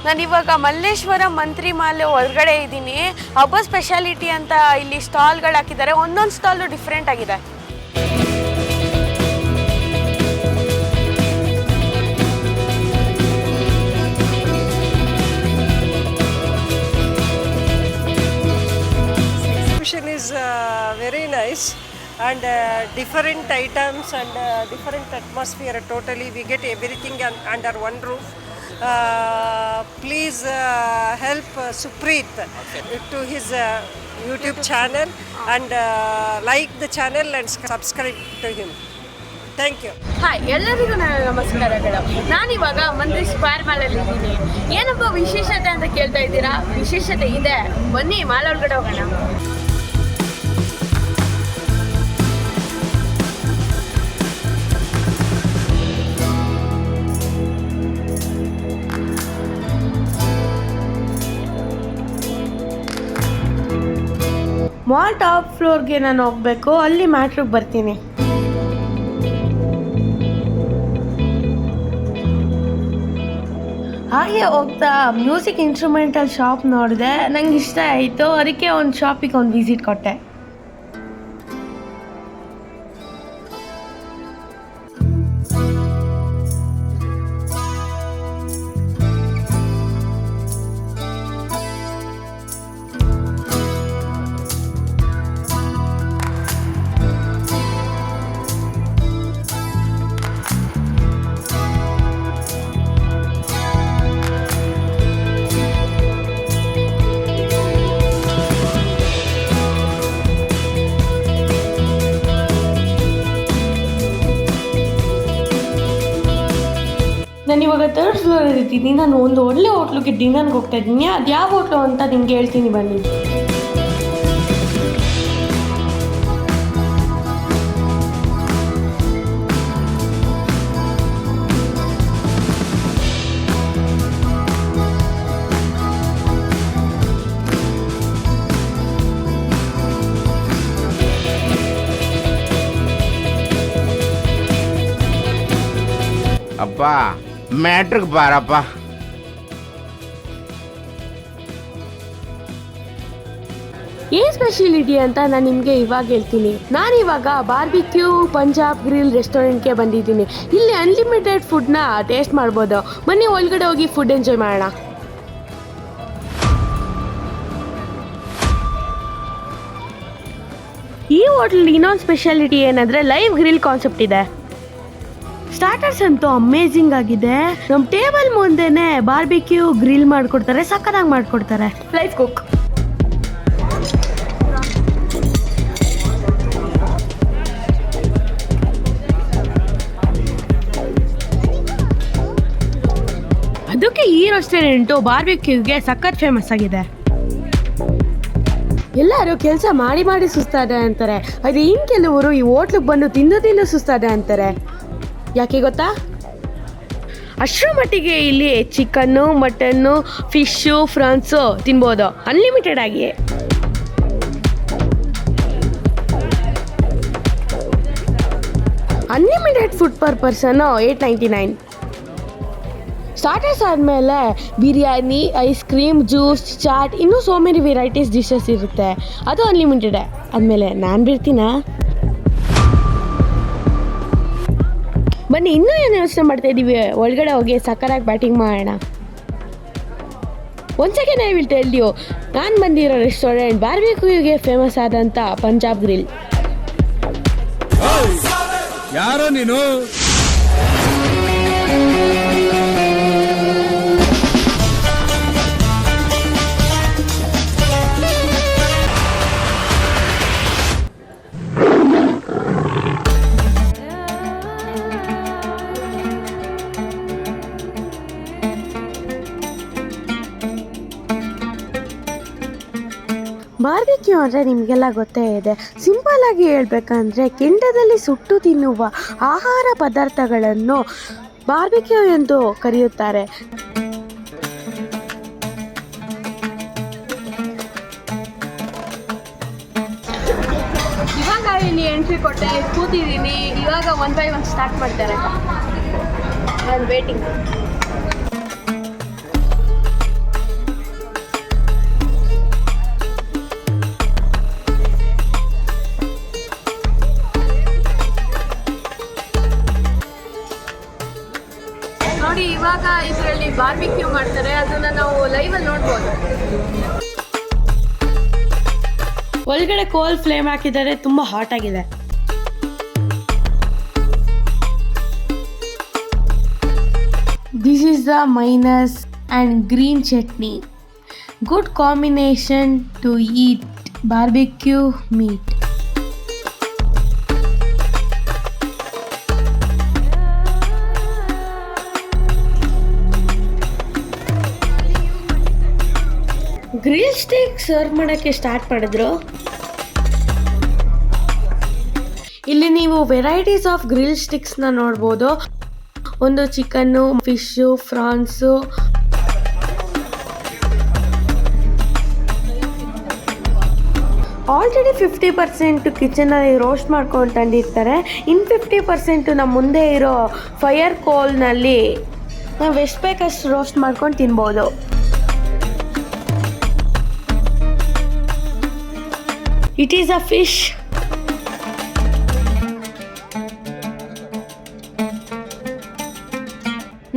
ನಾನಿವಾಗ ಮಲ್ಲೇಶ್ವರ ಮಂತ್ರಿ ಮಾಲೆ ಒಳಗಡೆ ಇದ್ದೀನಿ. ಹಬ್ಬ ಸ್ಪೆಷಾಲಿಟಿ ಅಂತ ಇಲ್ಲಿ ಸ್ಟಾಲ್ಗಳು ಹಾಕಿದ್ದಾರೆ. ಒಂದೊಂದು ಸ್ಟಾಲು ಡಿಫ್ರೆಂಟ್ ಆಗಿದೆ. Exhibition is very nice and different items and different atmosphere. Totally, we get everything under one roof. Please help Supreet to his YouTube channel and like the channel and subscribe to him. Thank you. Hi, ಎಲ್ಲರಿಗೂ ನನ್ನ ನಮಸ್ಕಾರಗಳು. ನಾನಿವಾಗ ಮಂತ್ರಿ square ಮಾಲಲ್ಲಿ ಇದ್ದೀನಿ. ಏನಪ್ಪ ವಿಶೇಷತೆ ಅಂತ ಕೇಳ್ತಾ ಇದ್ದೀರಾ? ವಿಶೇಷತೆ ಇದೆ, ಬನ್ನಿ ಮಾಲ್ ಒಳಗಡೆ ಹೋಗೋಣ. ಮಾಲ್ ಟಾಪ್ ಫ್ಲೋರ್ಗೆ ನಾನು ಹೋಗಬೇಕು, ಅಲ್ಲಿ ಮ್ಯಾಟ್ರಿಗೆ ಬರ್ತೀನಿ. ಹಾಗೆ ಹೋಗ್ತಾ ಮ್ಯೂಸಿಕ್ ಇನ್ಸ್ಟ್ರೂಮೆಂಟಲ್ ಶಾಪ್ ನೋಡಿದೆ, ನಂಗೆ ಇಷ್ಟ ಆಯಿತು. ಅದಕ್ಕೆ ಒಂದು ಶಾಪಿಗೆ ಒಂದು ವಿಸಿಟ್ ಕೊಟ್ಟೆ. ನಾನಿವಾಗ ಥರ್ಡ್ ಫ್ಲೋರ್ ಇರ್ತೀನಿ. ನಾನು ಒಂದು ಒಳ್ಳೆ ಹೋಟ್ಲಿಗೆ ಡಿನ್ನರ್ಗೆ ಹೋಗ್ತಾ ಇದ್ದೀನಿ. ಅದು ಯಾವ ಹೋಟ್ಲು ಅಂತ ನಿಮ್ಗೆ ಹೇಳ್ತೀನಿ, ಬನ್ನಿ. ಅಪ್ಪ ಮ್ಯಾಟ್ರಿಗೆ ಬಾರಪ್ಪ. ಏನು ಸ್ಪೆಷಾಲಿಟಿ ಅಂತ ನಾನು ನಿಮಗೆ ಇವಾಗ ಹೇಳ್ತೀನಿ. ನಾನಿವಾಗ ಬಾರ್ಬಿಕ್ಯೂ ಪಂಜಾಬ್ ಗ್ರಿಲ್ ರೆಸ್ಟೋರೆಂಟ್ಗೆ ಬಂದಿದ್ದೀನಿ. ಇಲ್ಲಿ ಅನ್ಲಿಮಿಟೆಡ್ ಫುಡ್ನ ಟೇಸ್ಟ್ ಮಾಡ್ಬೋದು. ಬನ್ನಿ ಒಳಗಡೆ ಹೋಗಿ ಫುಡ್ ಎಂಜಾಯ್ ಮಾಡೋಣ. ಈ ಹೋಟ್ಲಲ್ಲಿ ಇನ್ನೊಂದು ಸ್ಪೆಷಾಲಿಟಿ ಏನಂದರೆ ಲೈವ್ ಗ್ರಿಲ್ ಕಾನ್ಸೆಪ್ಟ್ ಇದೆ. ಸ್ಟಾರ್ಟರ್ಸ್ ಅಂತೂ ಅಮೇಝಿಂಗ್ ಆಗಿದೆ. ನಮ್ಮ ಟೇಬಲ್ ಮುಂದೆನೆ ಬಾರ್ಬಿಕ್ಯೂ ಗ್ರಿಲ್ ಮಾಡಿಕೊಡ್ತಾರೆ, ಸಕ್ಕತ್ತಾಗಿ ಮಾಡಿಕೊಡ್ತಾರೆ. Live cook. ಅದಕ್ಕೆ ಈ ರೆಸ್ಟೋರೆಂಟು ಬಾರ್ಬಿಕ್ಯೂಗೆ ಸಖತ್ ಫೇಮಸ್ ಆಗಿದೆ. ಎಲ್ಲರೂ ಕೆಲಸ ಮಾಡಿ ಮಾಡಿ ಸುಸ್ತಾದೆ ಅಂತಾರೆ. ಅದು ಇನ್ನು ಕೆಲವರು ಈ ಹೋಟ್ಲಿಗೆ ಬಂದು ತಿಂದು ಸುಸ್ತಾದೆ ಅಂತಾರೆ. ಯಾಕೆ ಗೊತ್ತಾ? ಅಷ್ಟರ ಮಟ್ಟಿಗೆ ಇಲ್ಲಿ ಚಿಕನ್ನು, ಮಟನ್ನು, ಫಿಶ್ಶು, ಫ್ರಾನ್ಸು ತಿನ್ಬೋದು ಅನ್ಲಿಮಿಟೆಡ್ ಆಗಿ. Unlimited food per person 899. Starters ಆದಮೇಲೆ biryani, ice cream, juice, chaat, ಇನ್ನೂ ಸೋ ಮೆನಿ ವೆರೈಟೀಸ್ ಡಿಶಸ್ ಇರುತ್ತೆ. ಅದು ಅನ್ಲಿಮಿಟೆಡ್. ಆದಮೇಲೆ ನಾನು ಬಿಡ್ತೀನಾ? ಬನ್ನಿ, ಇನ್ನೂ ಏನು ಯೋಚನೆ ಮಾಡ್ತಾ ಇದ್ದೀವಿ, ಒಳಗಡೆ ಹೋಗಿ ಸಕ್ಕರಾಗಿ ಬ್ಯಾಟಿಂಗ್ ಮಾಡೋಣ. ಒಂದು second I will tell you. ನಾನು ಬಂದಿರೋ ರೆಸ್ಟೋರೆಂಟ್ ಬಾರ್ಬಿಕ್ಯೂಗೆ ಫೇಮಸ್ ಆದಂಥ ಪಂಜಾಬ್ ಗ್ರಿಲ್. ಯಾರೋ ನೀನು? ಬಾರ್ಬಿಕ್ಯೂ ಅಂದರೆ ನಿಮಗೆಲ್ಲ ಗೊತ್ತೇ ಇದೆ. ಸಿಂಪಲ್ ಆಗಿ ಹೇಳ್ಬೇಕಂದ್ರೆ ಕೆಂಡದಲ್ಲಿ ಸುಟ್ಟು ತಿನ್ನುವ ಆಹಾರ ಪದಾರ್ಥಗಳನ್ನು ಬಾರ್ಬಿಕ್ಯೂ ಎಂದು ಕರೆಯುತ್ತಾರೆ. ಇವಾಗ ಇಲ್ಲಿ ಎಂಟ್ರಿ ಕೊಟ್ಟೆ, ಕೂತಿದ್ದೀನಿ. ಇವಾಗ 1 by 1 ಸ್ಟಾರ್ಟ್ ಮಾಡ್ತಾರೆ. ನಾನು ವೇಟಿಂಗ್. ನೋಡಿ ಇವಾಗ ಇದರಲ್ಲಿ ಬಾರ್ಬಿಕ್ಯೂ ಮಾಡ್ತಾರೆ, ಅದನ್ನ ನಾವು ಲೈವಲ್ಲಿ ನೋಡ್ಬೋದು. ಒಳಗಡೆ ಕೋಲ್ ಫ್ಲೇಮ್ ಹಾಕಿದ್ದಾರೆ, ತುಂಬ ಹಾಟ್ ಆಗಿದೆ. This is the mayonnaise and green chutney. Good combination to eat barbecue meat. Grill stick serve ಮಾಡೋಕ್ಕೆ ಸ್ಟಾರ್ಟ್ ಮಾಡಿದ್ರು. ಇಲ್ಲಿ ನೀವು ವೆರೈಟೀಸ್ ಆಫ್ ಗ್ರಿಲ್ ಸ್ಟಿಕ್ಸ್ನ ನೋಡ್ಬೋದು. ಒಂದು ಚಿಕನ್ನು, ಫಿಶ್ಶು, ಫ್ರಾನ್ಸು, ಆಲ್ರೆಡಿ 50% ಕಿಚನಲ್ಲಿ ರೋಸ್ಟ್ ಮಾಡ್ಕೊಂಡು ತಂದಿರ್ತಾರೆ. ಇನ್ನು 50% ನಮ್ಮ ಮುಂದೆ ಇರೋ ಫೈರ್ ಕೋಲ್ನಲ್ಲಿ ನಾವು ಎಷ್ಟು ಬೇಕಷ್ಟು ರೋಸ್ಟ್ ಮಾಡ್ಕೊಂಡು ತಿನ್ಬೋದು. It is a fish.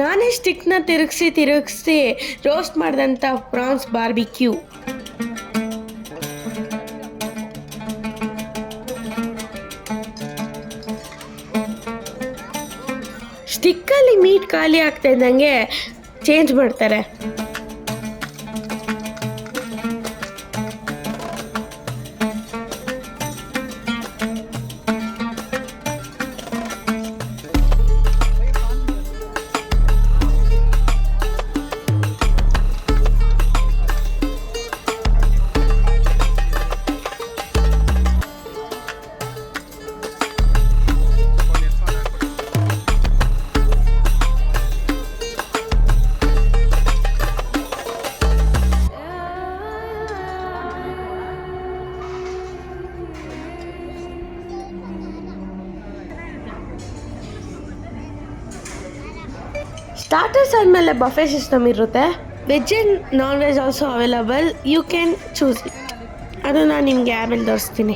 ನಾನೇ ಸ್ಟಿಕ್ನ ತಿರುಗಿಸಿ ರೋಸ್ಟ್ ಮಾಡಿದಂಥ ಪ್ರಾನ್ಸ್ ಬಾರ್ಬಿಕ್ಯೂ. ಸ್ಟಿಕ್ಕಲ್ಲಿ ಮೀಟ್ ಖಾಲಿ ಆಗ್ತಾ ಇದ್ದಂಗೆ ಚೇಂಜ್ ಮಾಡ್ತಾರೆ. ಸ್ಟಾರ್ಟರ್ಸ್ ಆದಮೇಲೆ ಬಫೆ ಸಿಸ್ಟಮ್ ಇರುತ್ತೆ. Veg and non veg also available. You can choose it. ಅದು ನಾನು ನಿಮಗೆ ಆಮೇಲೆ ತೋರಿಸ್ತೀನಿ.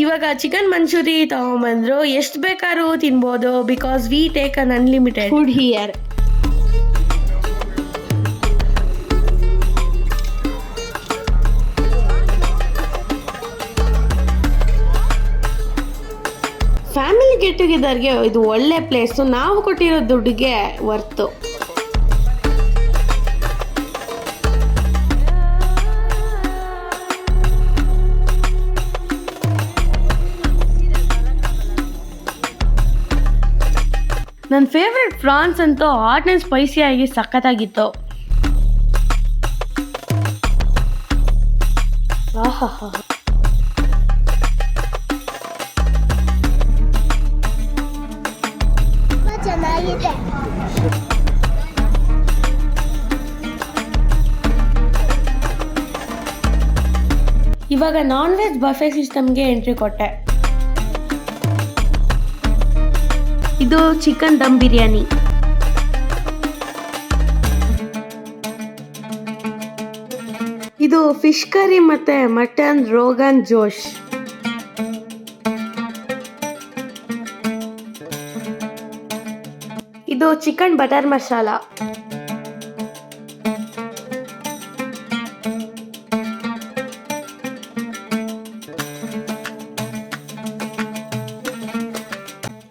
ಇವಾಗ ಚಿಕನ್ ಮಂಚೂರಿ ತೊಗೊಂಬಂದರು. ಎಷ್ಟು ಬೇಕಾದ್ರೂ ತಿನ್ಬೋದು, because we take un unlimited food here. Family get ಟುಗೆದರ್ಗೆ ಇದು ಒಳ್ಳೆ ಪ್ಲೇಸು. ನಾವು ಕೊಟ್ಟಿರೋ ದುಡ್ಡಿಗೆ ವರ್ತು. ನನ್ನ ಫೇವ್ರೆಟ್ ಫ್ರಾನ್ಸ್ ಅಂತೂ ಹಾಟ್ ಆ್ಯಂಡ್ ಸ್ಪೈಸಿಯಾಗಿ ಸಖತ್ತಾಗಿತ್ತು. ಆಹಾ, ಚೆನ್ನಾಗಿದೆ. ಇವಾಗ ನಾನ್ ವೆಜ್ ಬಫೆ ಸಿಸ್ಟಮ್ಗೆ ಎಂಟ್ರಿ ಕೊಟ್ಟೆ. ಇದು ಚಿಕನ್ ದಮ್ ಬಿರಿಯಾನಿ. ಇದು ಫಿಶ್ ಕರಿ ಮತ್ತೆ ಮಟನ್ ರೋಗನ್ ಜೋಶ್. ಇದು ಚಿಕನ್ ಬಟರ್ ಮಸಾಲ.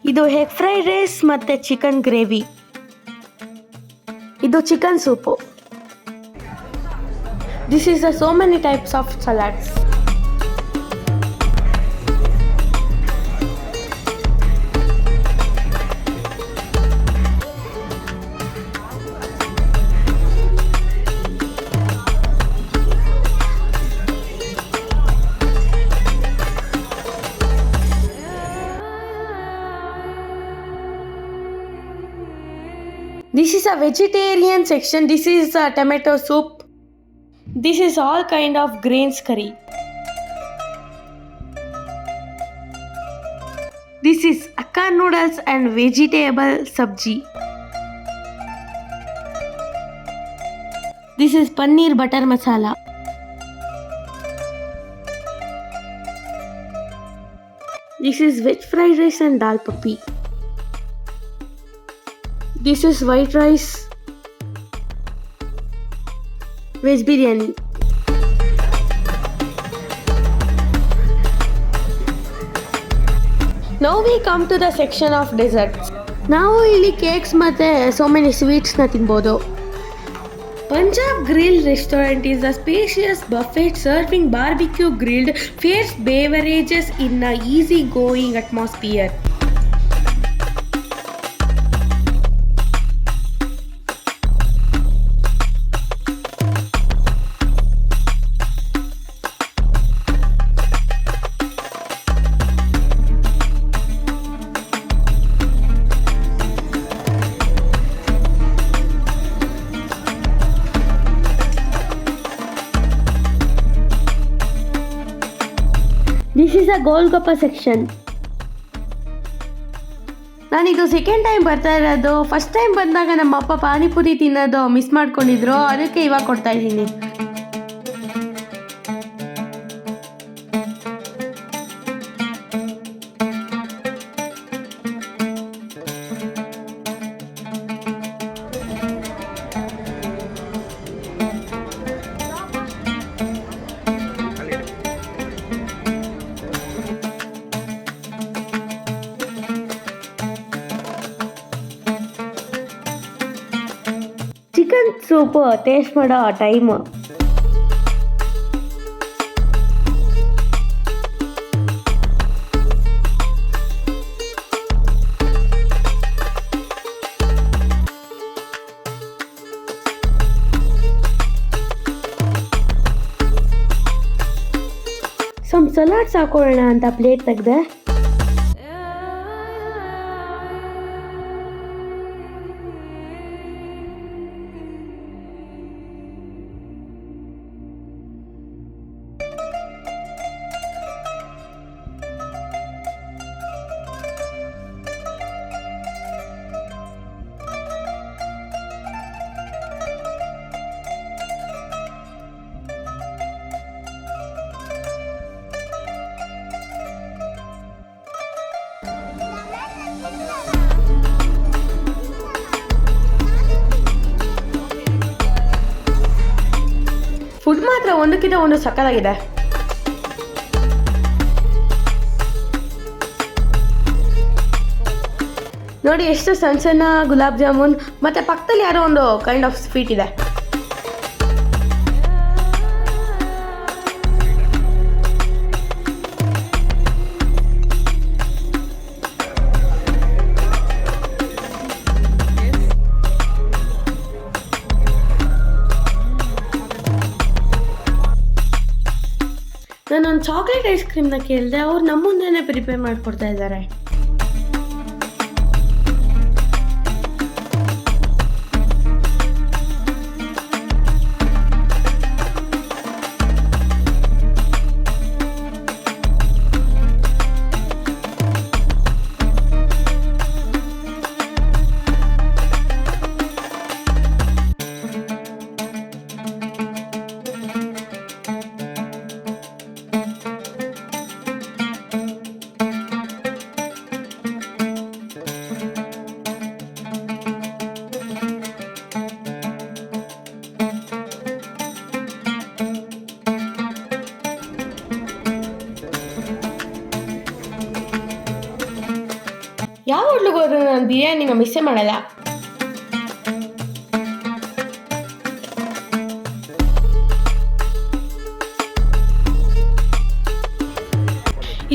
ಇದು ಎಗ್ ಫ್ರೈಡ್ ರೈಸ್ ಮತ್ತು ಚಿಕನ್ ಗ್ರೇವಿ. ಇದು chicken soup. This is so many types of salads. This is a vegetarian section. This is a tomato soup. This is all kind of grains curry. This is akka noodles and vegetable sabji. This is paneer butter masala. This is veg fried rice and dal papi. This is white rice, veg biryani. Now we come to the section of desserts. ನಾವು ಇಲ್ಲಿ cakes ಮತ್ತು so many ಸ್ವೀಟ್ಸ್ನ ತಿನ್ಬೋದು. Punjab Grill Restaurant is a spacious buffet serving barbecue grilled fierce beverages in a easy-going atmosphere. This is a Golgappa section. ನಾನಿದು second time ಬರ್ತಾ ಇರೋದು. First time ಬಂದಾಗ ನಮ್ಮ ಅಪ್ಪ ಪಾನಿಪುರಿ ತಿನ್ನೋದು ಮಿಸ್ ಮಾಡ್ಕೊಂಡಿದ್ರು, ಅದಕ್ಕೆ ಇವಾಗ ಕೊಡ್ತಾ ಇದ್ದೀನಿ. ಚಿಕನ್ ಸೂಪು ಟೇಸ್ಟ್ ಮಾಡೋ ಟೈಮು. ಸಮ್ ಸಲಾಡ್ಸ್ ಹಾಕೊಳ್ಳೋಣ ಅಂತ ಪ್ಲೇಟ್ ತೆಗ್ದೆ. ಫುಡ್ ಮಾತ್ರ ಒಂದಕ್ಕಿಂತ ಒಂದು ಸಕ್ಕತ್ತಾಗಿದೆ. ನೋಡಿ ಎಷ್ಟು ಸಣ್ಣ ಸಣ್ಣ ಗುಲಾಬ್ ಜಾಮೂನ್, ಮತ್ತೆ ಪಕ್ಕದಲ್ಲಿ ಯಾರೋ ಒಂದು ಕೈಂಡ್ ಆಫ್ ಸ್ವೀಟ್ ಇದೆ. ನಾನೊಂದು ಚಾಕ್ಲೇಟ್ ಐಸ್ ಕ್ರೀಮ್ನ ಕೇಳಿದೆ, ಅವ್ರು ನಮ್ಮ ಮುಂದೆನೇ ಪ್ರಿಪೇರ್ ಮಾಡಿಕೊಡ್ತಾ ಇದ್ದಾರೆ. ಯಾವ ಹೋಟ್ಲಿಗೆ ಹೋದ್ರೂ ನಾನು ಬಿರಿಯಾನಿನ ಮಿಸ್ಸೇ ಮಾಡಲ್ಲ.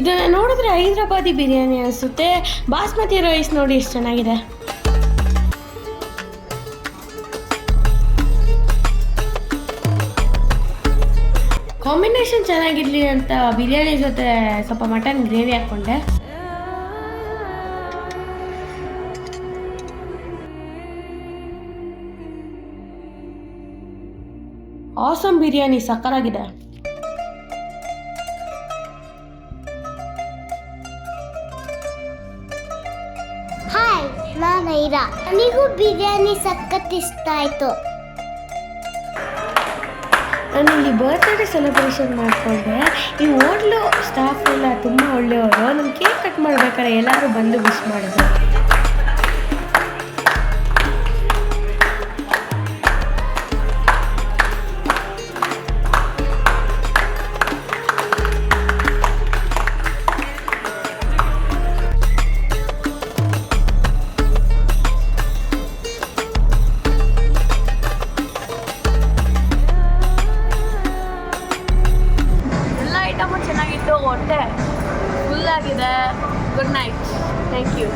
ಇದನ್ನು ನೋಡಿದ್ರೆ ಹೈದ್ರಾಬಾದಿ ಬಿರಿಯಾನಿ ಅನಿಸುತ್ತೆ. ಬಾಸ್ಮತಿ ರೈಸ್ ನೋಡಿ ಎಷ್ಟು ಚೆನ್ನಾಗಿದೆ. ಕಾಂಬಿನೇಷನ್ ಚೆನ್ನಾಗಿರಲಿ ಅಂತ ಬಿರಿಯಾನಿ ಜೊತೆ ಸ್ವಲ್ಪ ಮಟನ್ ಗ್ರೇವಿ ಹಾಕ್ಕೊಂಡೆ. ಆಸಮ್ ಬಿರಿಯಾನಿ ಸಕ್ಕತ್ತಾಗಿದೆ. ಹಾಯ್, ನಾನು ಐರಾ. ನನಗೂ ಬಿರಿಯಾನಿ ಸಖತ್ ಇಷ್ಟ ಆಯಿತು. ನಾನು ಇಲ್ಲಿ ಬರ್ತ್ಡೇ ಸೆಲೆಬ್ರೇಷನ್ ಮಾಡಿಕೊಂಡೆ. ಈ ಹೋಟ್ಲು ಸ್ಟಾಫ್ ಎಲ್ಲ ತುಂಬ ಒಳ್ಳೆಯವರು. ನಾನು ಕೇಕ್ ಕಟ್ ಮಾಡ್ಬೇಕಾದ್ರೆ ಎಲ್ಲರೂ ಬಂದು ವಿಶ್ ಮಾಡಿದ್ರು. ಎಲ್ಲ ಐಟಮು ಚೆನ್ನಾಗಿತ್ತು. ಹೊಟ್ಟೆ ಫುಲ್ ಆಗಿದೆ. Good night. Thank you.